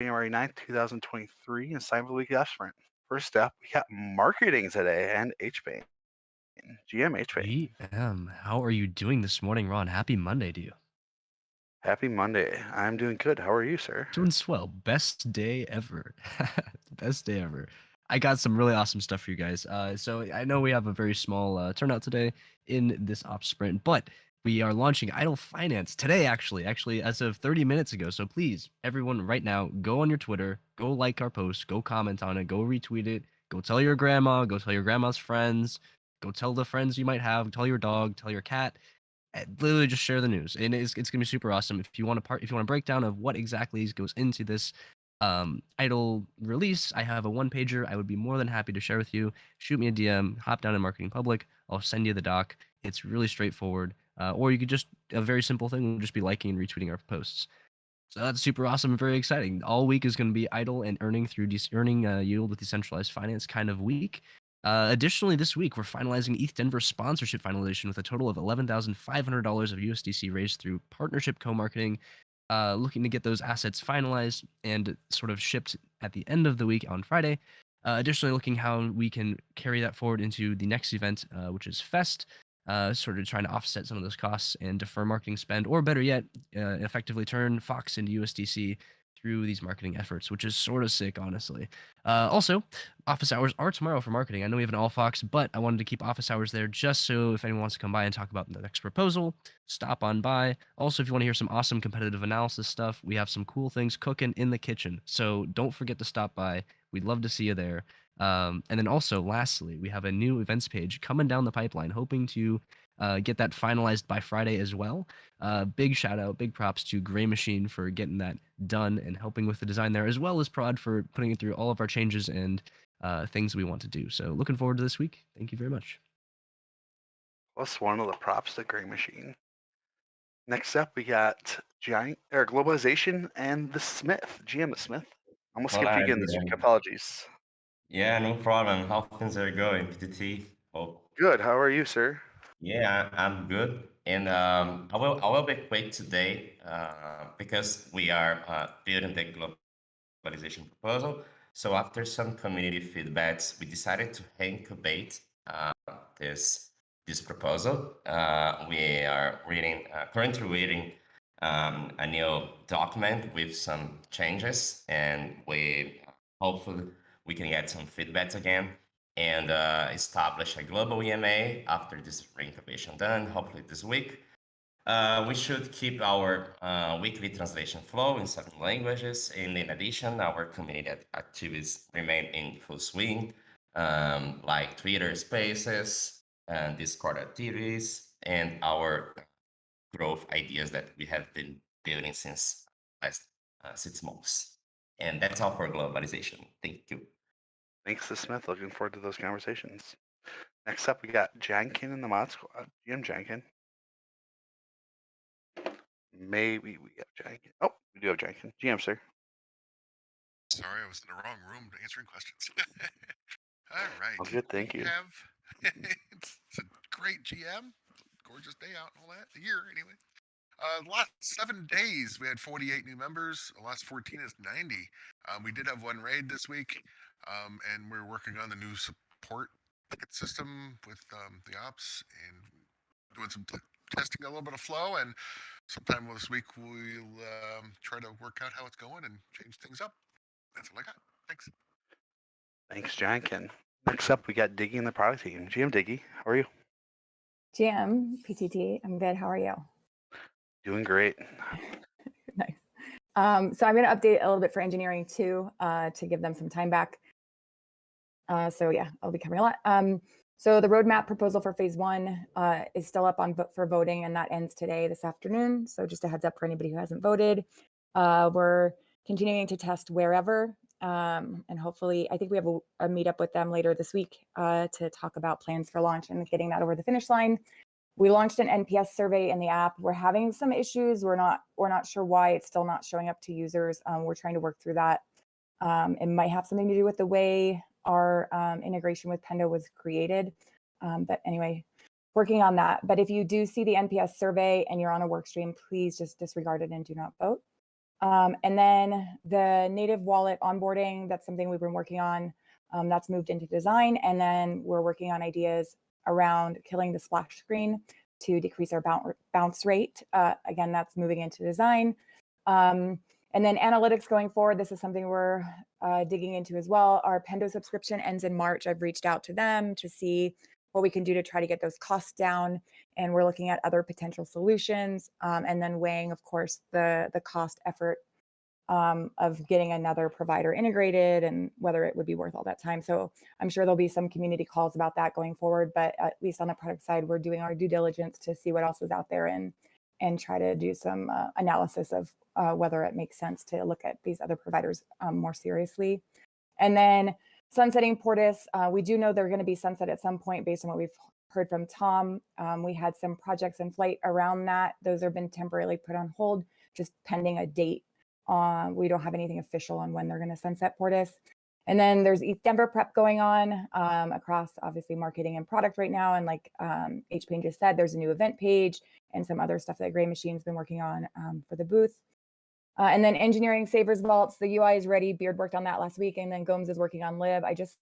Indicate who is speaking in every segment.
Speaker 1: January 9th, 2023, and Cyber Week Ops Sprint. First up, we got marketing today and HBane. GM HBane.
Speaker 2: GM, how are you doing this morning, Ron? Happy Monday to you.
Speaker 1: Happy Monday. I'm doing good. How are you, sir?
Speaker 2: Doing swell. Best day ever. Best day ever. I got some really awesome stuff for you guys. So I know we have a very small turnout today in this Ops Sprint, but we are launching Idle Finance today, actually as of 30 minutes ago. So please, everyone, right now, go on your Twitter, go like our post, go comment on it, go retweet it, go tell your grandma, go tell your grandma's friends, go tell the friends you might have, tell your dog, tell your cat. Literally just share the news, and it's gonna be super awesome. If you want a breakdown of what exactly goes into this idle release, I have a one pager. I would be more than happy to share with you. Shoot me a DM, hop down in Marketing Public. I'll send you the doc. It's really straightforward. Or you could just a very simple thing will just be liking and retweeting our posts. So that's super awesome and very exciting. All week is going to be idle and earning yield with decentralized finance kind of week. Additionally, this week we're finalizing ETH Denver sponsorship finalization with a total of $11,500 of USDC raised through partnership co-marketing. Looking to get those assets finalized and sort of shipped at the end of the week on Friday. Additionally, looking how we can carry that forward into the next event, which is Fest. Sort of trying to offset some of those costs and defer marketing spend, or better yet, effectively turn Fox into USDC through these marketing efforts, which is sort of sick, honestly. Also, office hours are tomorrow for marketing. I know we have an all Fox, but I wanted to keep office hours there just so if anyone wants to come by and talk about the next proposal, stop on by. Also, if you want to hear some awesome competitive analysis stuff, we have some cool things cooking in the kitchen. So don't forget to stop by. We'd love to see you there. And then also, lastly, we have a new events page coming down the pipeline, hoping to get that finalized by Friday as well. Big shout out, big props to Gray Machine for getting that done and helping with the design there, as well as Prod for putting it through all of our changes and things we want to do. So looking forward to this week. Thank you very much.
Speaker 1: Plus one of the props to Gray Machine. Next up, we got Globalization and the Smith. GM the Smith. Almost
Speaker 3: Well,
Speaker 1: skipped you
Speaker 3: I
Speaker 1: again this week.
Speaker 3: didn't.
Speaker 1: Apologies.
Speaker 3: Yeah, no problem. How things are going, PTT? Oh,
Speaker 1: Good. How are you, sir?
Speaker 3: yeah, I'm good. And I will be quick today because we are building the globalization proposal. So after some community feedbacks, we decided to incubate this this proposal. We are currently reading a new document with some changes, and we hopefully we can get some feedbacks again and establish a global EMA after this incubation done, hopefully this week. We should keep our weekly translation flow in 7 languages. And in addition, our community activities remain in full swing, like Twitter Spaces and Discord activities, and our growth ideas that we have been building since last 6 months. And that's all for globalization. Thank you.
Speaker 1: Thanks to Smith. Looking forward to those conversations. Next up, we got Jankin in the Mod Squad. GM Jankin. Maybe we have Jankin. Oh, we do have Jankin. GM, sir.
Speaker 4: Sorry, I was in the wrong room answering questions. All right.
Speaker 1: Oh, good. Thank you.
Speaker 4: It's a great GM, gorgeous day out and all that. A year anyway. The last 7 days we had 48 new members. The last 14 is 90. We did have one raid this week, and we're working on the new support ticket system with the ops and doing some testing, a little bit of flow, and sometime this week we'll try to work out how it's going and change things up. That's all I got. Thanks.
Speaker 1: Thanks, Jankin. Next up, we got Diggy in the product team. GM Diggy, how are you?
Speaker 5: GM, PTT, I'm good. How are you?
Speaker 1: Doing great.
Speaker 5: Nice. So I'm going to update a little bit for engineering too, to give them some time back. So yeah, I'll be covering a lot. So the roadmap proposal for phase 1 is still up for voting, and that ends today, this afternoon. So just a heads up for anybody who hasn't voted. We're continuing to test wherever, and hopefully, I think we have a meetup with them later this week to talk about plans for launch and getting that over the finish line. We launched an NPS survey in the app. We're having some issues. We're not sure why it's still not showing up to users. We're trying to work through that. It might have something to do with the way our integration with Pendo was created. But anyway, working on that. But if you do see the NPS survey and you're on a work stream, please just disregard it and do not vote. And then the native wallet onboarding, that's something we've been working on. That's moved into design. And then we're working on ideas around killing the splash screen to decrease our bounce rate. Again, that's moving into design. And then analytics going forward, this is something we're digging into as well. Our Pendo subscription ends in March. I've reached out to them to see what we can do to try to get those costs down. And we're looking at other potential solutions, and then weighing, of course, the cost effort of getting another provider integrated and whether it would be worth all that time. So I'm sure there'll be some community calls about that going forward, but at least on the product side, we're doing our due diligence to see what else is out there and try to do some analysis of whether it makes sense to look at these other providers more seriously. And then sunsetting Portis, we do know they're going to be sunset at some point based on what we've heard from Tom. We had some projects in flight around that. Those have been temporarily put on hold, just pending a date. We don't have anything official on when they're going to sunset Portis. And then there's East Denver prep going on across obviously marketing and product right now. And like H. Payne just said, there's a new event page and some other stuff that Gray Machine's been working on for the booth. And then engineering Savers Vaults, the UI is ready. Beard worked on that last week, and then Gomes is working on Lib. I just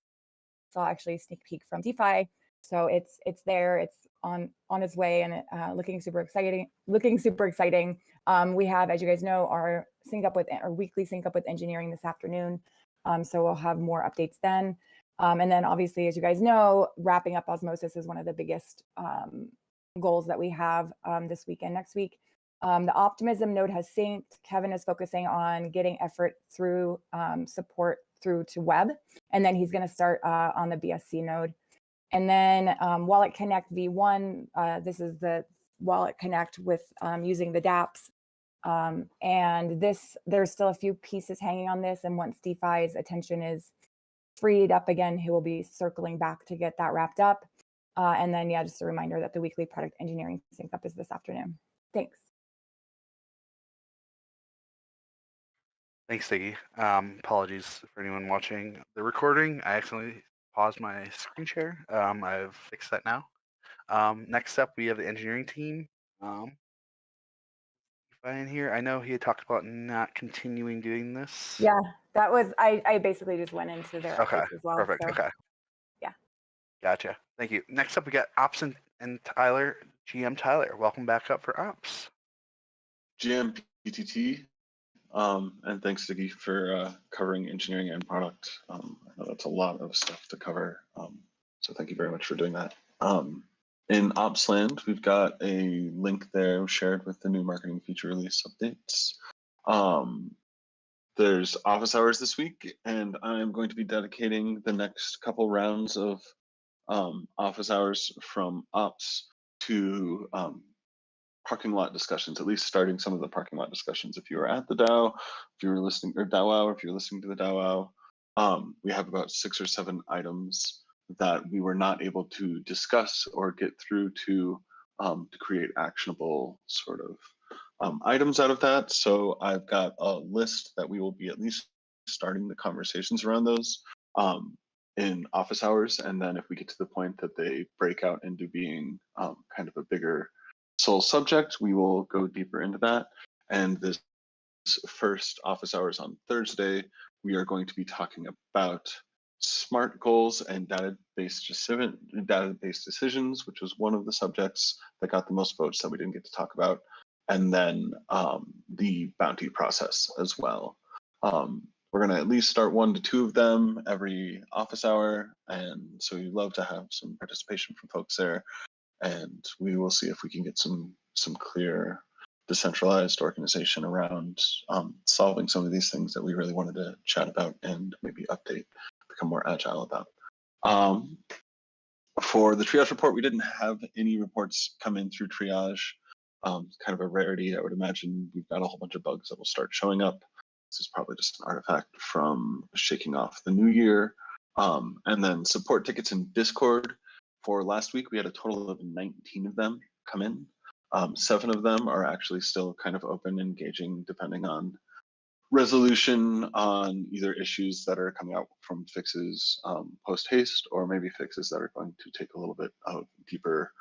Speaker 5: saw actually a sneak peek from DeFi, so it's there. It's on its way, and looking super exciting. We have, as you guys know, our weekly sync up with engineering this afternoon. So we'll have more updates then. And then obviously, as you guys know, wrapping up Osmosis is one of the biggest goals that we have this week and next week. The Optimism node has synced. Kevin is focusing on getting effort through support through to web, and then he's going to start on the BSC node. And then Wallet Connect V1, this is the Wallet Connect with using the dApps. And there's still a few pieces hanging on this, and once DeFi's attention is freed up again, he will be circling back to get that wrapped up. And then, yeah, just a reminder that the weekly product engineering sync up is this afternoon. Thanks.
Speaker 1: Thanks, Diggy. Apologies for anyone watching the recording. I accidentally paused my screen share. I've fixed that now. Next up, we have the engineering team. In here, I know he had talked about not continuing doing this.
Speaker 5: Yeah, that was, I basically just went into their
Speaker 1: Okay,
Speaker 5: updates as well.
Speaker 1: perfect.
Speaker 5: So,
Speaker 1: okay.
Speaker 5: yeah.
Speaker 1: Gotcha. Thank you. Next up, we got Ops and Tyler. GM Tyler, welcome back up for Ops.
Speaker 6: GM PTT, and thanks, Diggy, for covering engineering and product. I know that's a lot of stuff to cover, so thank you very much for doing that. In Opsland, we've got a link there shared with the new marketing feature release updates. There's office hours this week, and I'm going to be dedicating the next couple rounds of office hours from Ops to parking lot discussions, at least starting some of the parking lot discussions. If you were at the DAO, if you were listening, or DAO, if you're listening to the DAO, we have about 6 or 7 items that we were not able to discuss or get through to create actionable sort of items out of that. So I've got a list that we will be at least starting the conversations around those in office hours. And then if we get to the point that they break out into being kind of a bigger sole subject, we will go deeper into that. And this first office hours on Thursday, we are going to be talking about SMART goals and database decisions, which was one of the subjects that got the most votes that we didn't get to talk about. And then the bounty process as well. We're going to at least start 1 to 2 of them every office hour. And so we'd love to have some participation from folks there. And we will see if we can get some clear decentralized organization around solving some of these things that we really wanted to chat about and maybe update, become more agile about. For the triage report, we didn't have any reports come in through triage. Kind of a rarity. I would imagine we've got a whole bunch of bugs that will start showing up. This is probably just an artifact from shaking off the new year. And then support tickets in Discord. For last week, we had a total of 19 of them come in. 7 of them are actually still kind of open, engaging, depending on resolution on either issues that are coming out from fixes post haste, or maybe fixes that are going to take a little bit of deeper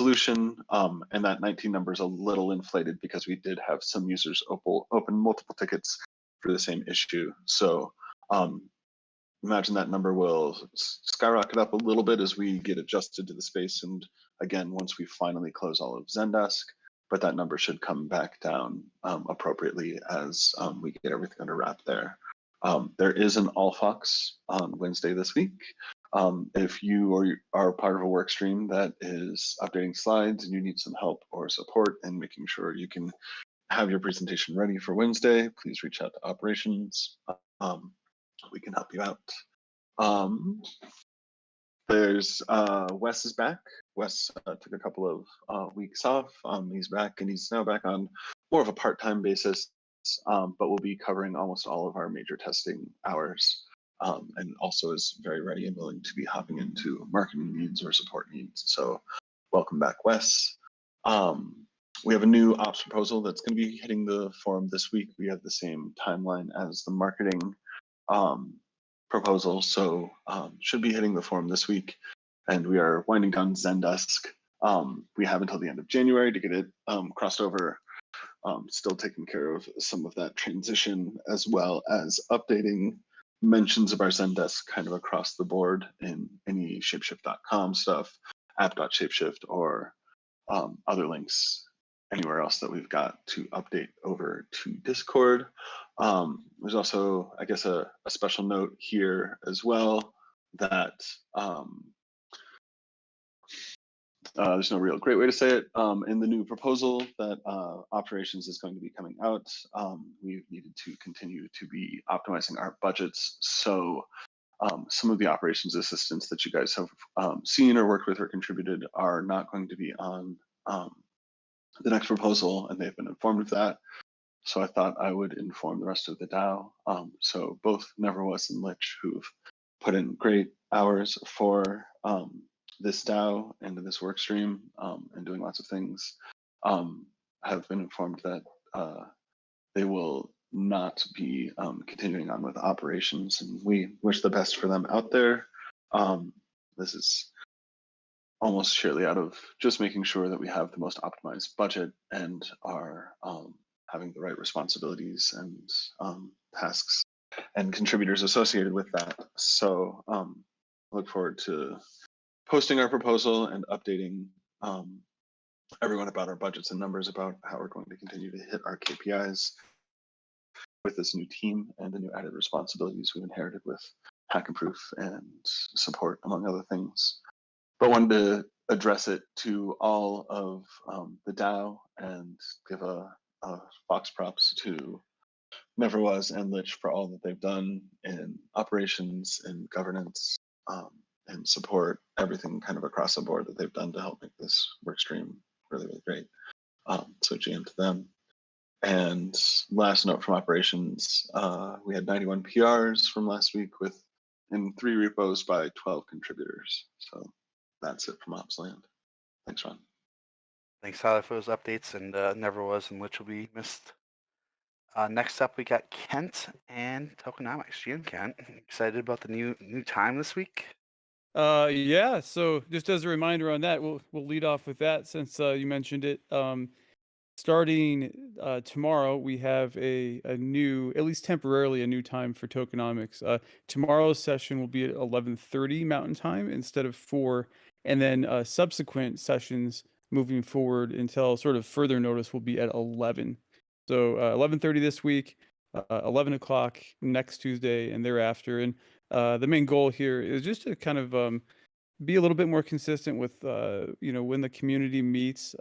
Speaker 6: solution, and that 19 number is a little inflated because we did have some users open multiple tickets for the same issue. So imagine that number will skyrocket up a little bit as we get adjusted to the space. And again, once we finally close all of Zendesk, but that number should come back down appropriately as we get everything under wrap there. There is an Allfox on Wednesday this week. If you are part of a work stream that is updating slides and you need some help or support in making sure you can have your presentation ready for Wednesday, please reach out to operations. We can help you out. There's Wes is back. Wes took a couple of weeks off. He's back and he's now back on more of a part-time basis, but we'll be covering almost all of our major testing hours, and also is very ready and willing to be hopping into marketing needs or support needs. So welcome back, Wes. We have a new ops proposal that's going to be hitting the forum this week. We have the same timeline as the marketing proposal, so should be hitting the forum this week. And we are winding down Zendesk. We have until the end of January to get it crossed over. Still taking care of some of that transition, as well as updating mentions of our Zendesk kind of across the board in any ShapeShift.com stuff, app.shapeshift, or other links anywhere else that we've got to update over to Discord. There's also, I guess, a special note here as well that there's no real great way to say it. In the new proposal that operations is going to be coming out, we've needed to continue to be optimizing our budgets. So some of the operations assistants that you guys have seen or worked with or contributed are not going to be on the next proposal, and they've been informed of that. So I thought I would inform the rest of the DAO. So both Neverwas and Lich, who've put in great hours for this DAO and this work stream and doing lots of things, have been informed that they will not be continuing on with operations, and we wish the best for them out there. This is almost surely out of just making sure that we have the most optimized budget and are having the right responsibilities and tasks and contributors associated with that. So look forward to posting our proposal and updating everyone about our budgets and numbers, about how we're going to continue to hit our KPIs with this new team and the new added responsibilities we've inherited with Hack and Proof and support, among other things. But wanted to address it to all of the DAO and give a Fox props to Neverwas and Lich for all that they've done in operations and governance and support, everything kind of across the board that they've done to help make this work stream really, really great. So GM to them. And last note from operations, we had 91 PRs from last week in 3 repos by 12 contributors. So that's it from Opsland. Thanks, Ron.
Speaker 1: Thanks, Tyler, for those updates, and Neverwas and Lich will be missed. Next up, we got Kent and Tokenomics. GM Kent, excited about the new time this week?
Speaker 7: Yeah, so just as a reminder on that, we'll lead off with that since you mentioned it. Starting tomorrow, we have a new, at least temporarily, a new time for tokenomics. Tomorrow's session will be at 11:30 Mountain Time instead of 4, and then subsequent sessions moving forward until sort of further notice will be at 11. So 11:30 this week, 11 o'clock next Tuesday, and thereafter. And the main goal here is just to kind of be a little bit more consistent with when the community meets.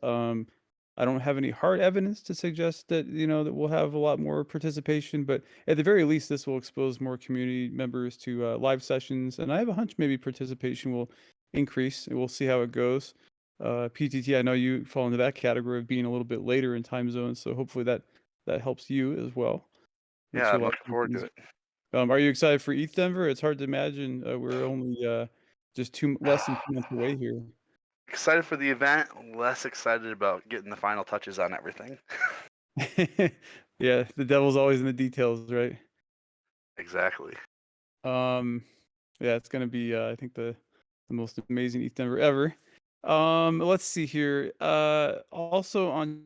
Speaker 7: I don't have any hard evidence to suggest that that we'll have a lot more participation, but at the very least, this will expose more community members to live sessions, and I have a hunch maybe participation will increase, and we'll see how it goes. PTT, I know you fall into that category of being a little bit later in time zones, so hopefully that helps you as well.
Speaker 1: Yeah, I'm looking forward to it.
Speaker 7: Are you excited for ETH Denver? It's hard to imagine we're only just less than 2 months away here.
Speaker 1: Excited for the event, less excited about getting the final touches on everything.
Speaker 7: Yeah, the devil's always in the details, right?
Speaker 1: Exactly.
Speaker 7: Yeah, it's gonna be I think the most amazing ETH Denver ever. Let's see here. Also on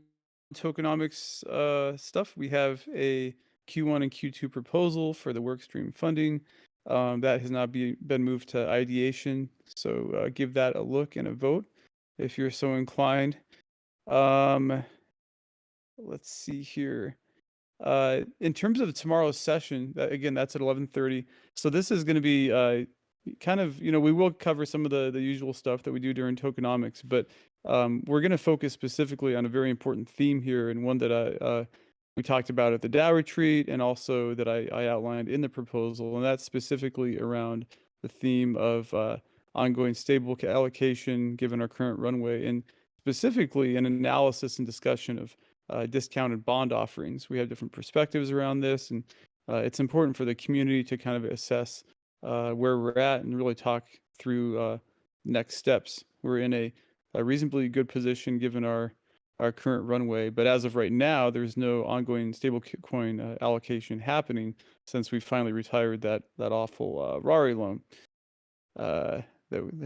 Speaker 7: tokenomics stuff, we have a Q1 and Q2 proposal for the workstream funding. That has not been moved to ideation, so give that a look and a vote if you're so inclined. Let's see here. In terms of tomorrow's session, again, that's at 11:30. So this is going to be kind of, we will cover some of the usual stuff that we do during tokenomics, but we're going to focus specifically on a very important theme here, and one that we talked about at the DAO retreat, and also that I outlined in the proposal, and that's specifically around the theme of ongoing stable allocation given our current runway, and specifically an analysis and discussion of discounted bond offerings. We have different perspectives around this, and it's important for the community to kind of assess where we're at and really talk through next steps. We're in a reasonably good position given our current runway, but as of right now, there's no ongoing stablecoin allocation happening since we finally retired that awful Rari loan that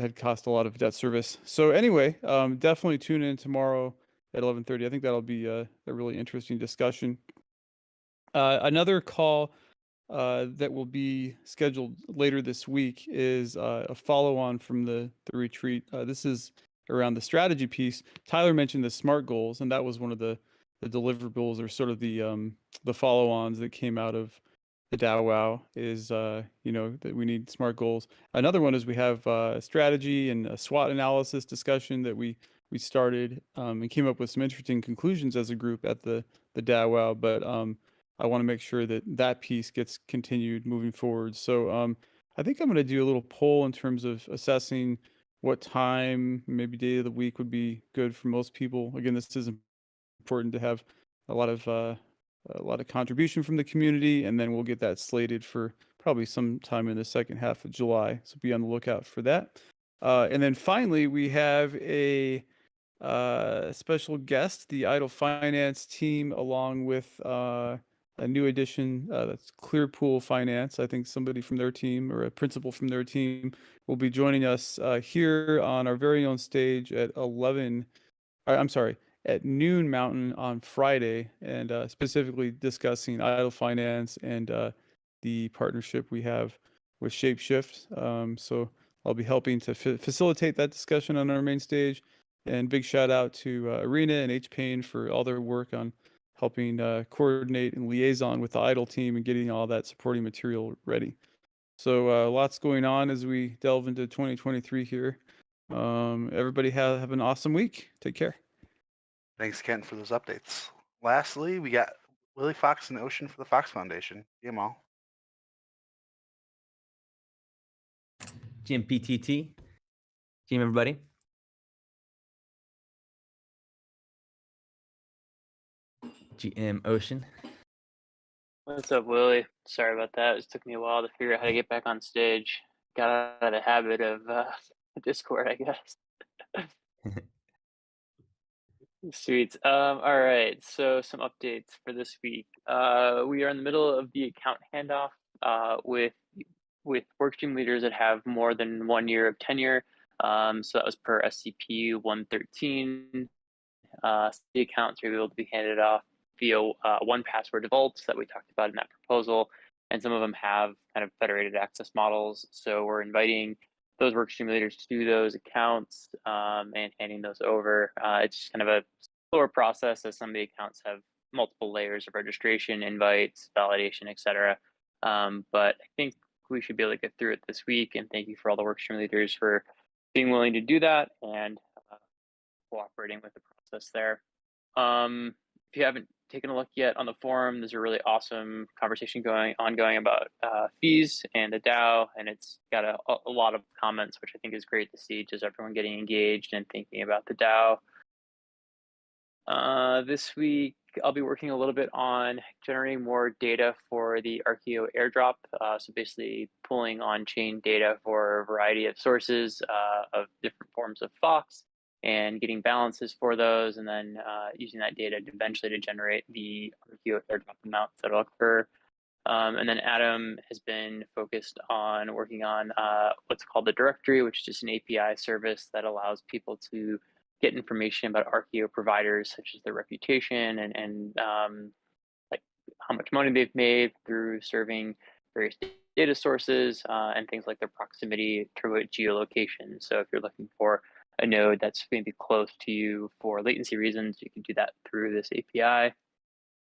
Speaker 7: had cost a lot of debt service. So anyway, definitely tune in tomorrow at 11:30. I think that'll be a really interesting discussion. Another call that will be scheduled later this week is a follow-on from the retreat. This is around the strategy piece. Tyler mentioned the SMART goals, and that was one of the deliverables, or sort of the follow-ons that came out of the DAO WOW, is that we need SMART goals. Another one is we have a strategy and a SWOT analysis discussion that we started and came up with some interesting conclusions as a group at the DAO WOW, but I want to make sure that that piece gets continued moving forward. So I think I'm going to do a little poll in terms of assessing what time, maybe day of the week, would be good for most people. Again, this is important to have a lot of contribution from the community, and then we'll get that slated for probably sometime in the second half of July. So be on the lookout for that. And then finally, we have a special guest, the Idle Finance team, along with a new addition that's Clearpool Finance. I think somebody from their team, or a principal from their team, will be joining us here on our very own stage at at noon Mountain on Friday, and specifically discussing Idle Finance and the partnership we have with ShapeShift. So I'll be helping to facilitate that discussion on our main stage. And big shout out to Arena and HPain for all their work on helping coordinate and liaison with the Idle team and getting all that supporting material ready. So lots going on as we delve into 2023 here. Everybody have an awesome week. Take care.
Speaker 1: Thanks, Kent, for those updates. Lastly, we got Willie Fox and Ocean for the Fox Foundation. GMO.
Speaker 8: GMPTT. GM, everybody. GM Ocean.
Speaker 9: What's up, Willie? Sorry about that. It took me a while to figure out how to get back on stage. Got out of the habit of Discord, I guess. Sweet. All right. So some updates for this week. We are in the middle of the account handoff with workstream leaders that have more than 1 year of tenure. So that was per SCP 113. The accounts are able to be handed off via one password vaults that we talked about in that proposal, and some of them have kind of federated access models. So we're inviting those workstream leaders to do those accounts and handing those over. It's just kind of a slower process, as some of the accounts have multiple layers of registration, invites, validation, etc. But I think we should be able to get through it this week, and thank you for all the workstream leaders for being willing to do that and cooperating with the process there. If you haven't taken a look yet on the forum, there's a really awesome conversation ongoing about fees and the DAO, and it's got a lot of comments, which I think is great to see, just everyone getting engaged and thinking about the DAO. This week, I'll be working a little bit on generating more data for the Archeo airdrop. So basically pulling on-chain data for a variety of sources of different forms of Fox, and getting balances for those, and then using that data eventually to generate the Archeo airdrop amounts that'll occur. And then Adam has been focused on working on what's called the directory, which is just an API service that allows people to get information about RPO providers, such as their reputation and like how much money they've made through serving various data sources and things like their proximity to geolocation. So if you're looking for a node that's maybe close to you for latency reasons, you can do that through this API.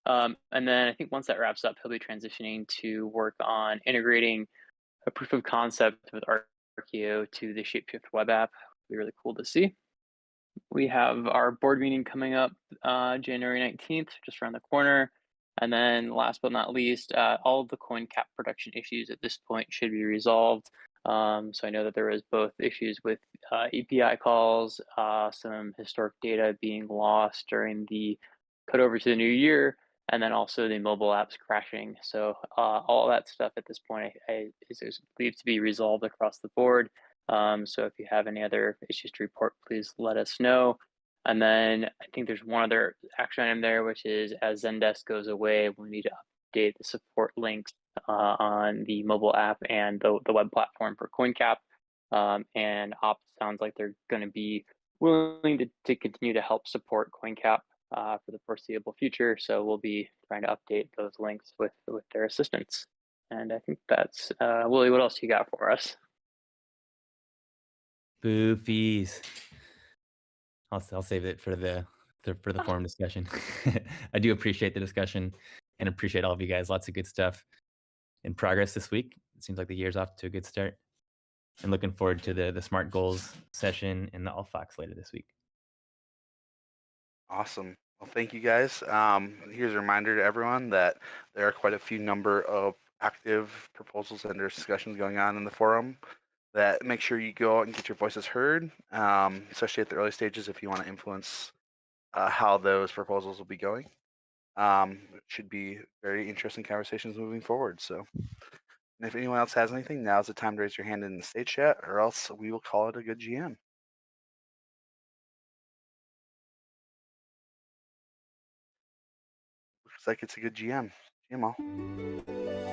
Speaker 9: And then I think once that wraps up, he'll be transitioning to work on integrating a proof of concept with Archeo to the ShapeShift web app. It'll be really cool to see. We have our board meeting coming up January 19th, just around the corner. And then last but not least, all of the coin cap production issues at this point should be resolved. So I know that there was both issues with API calls, some historic data being lost during the cut over to the new year, and then also the mobile apps crashing. So all that stuff at this point is believed to be resolved across the board. So if you have any other issues to report, please let us know. And then I think there's one other action item there, which is as Zendesk goes away, we need to update the support links on the mobile app and the web platform for CoinCap. And Ops sounds like they're going to be willing to continue to help support CoinCap for the foreseeable future. So we'll be trying to update those links with their assistance. And I think that's Willie. What else you got for us?
Speaker 8: Boofies. I'll save it for the forum discussion. I do appreciate the discussion and appreciate all of you guys. Lots of good stuff in progress this week. It seems like the year's off to a good start. And looking forward to the smart goals session and the All Fox later this week.
Speaker 1: Awesome. Well, thank you guys. Here's a reminder to everyone that there are quite a few number of active proposals and discussions going on in the forum. That make sure you go out and get your voices heard, especially at the early stages if you want to influence how those proposals will be going. It should be very interesting conversations moving forward. So, and if anyone else has anything, now's the time to raise your hand in the stage chat, or else we will call it a good GM. Looks like it's a good GM. GM all.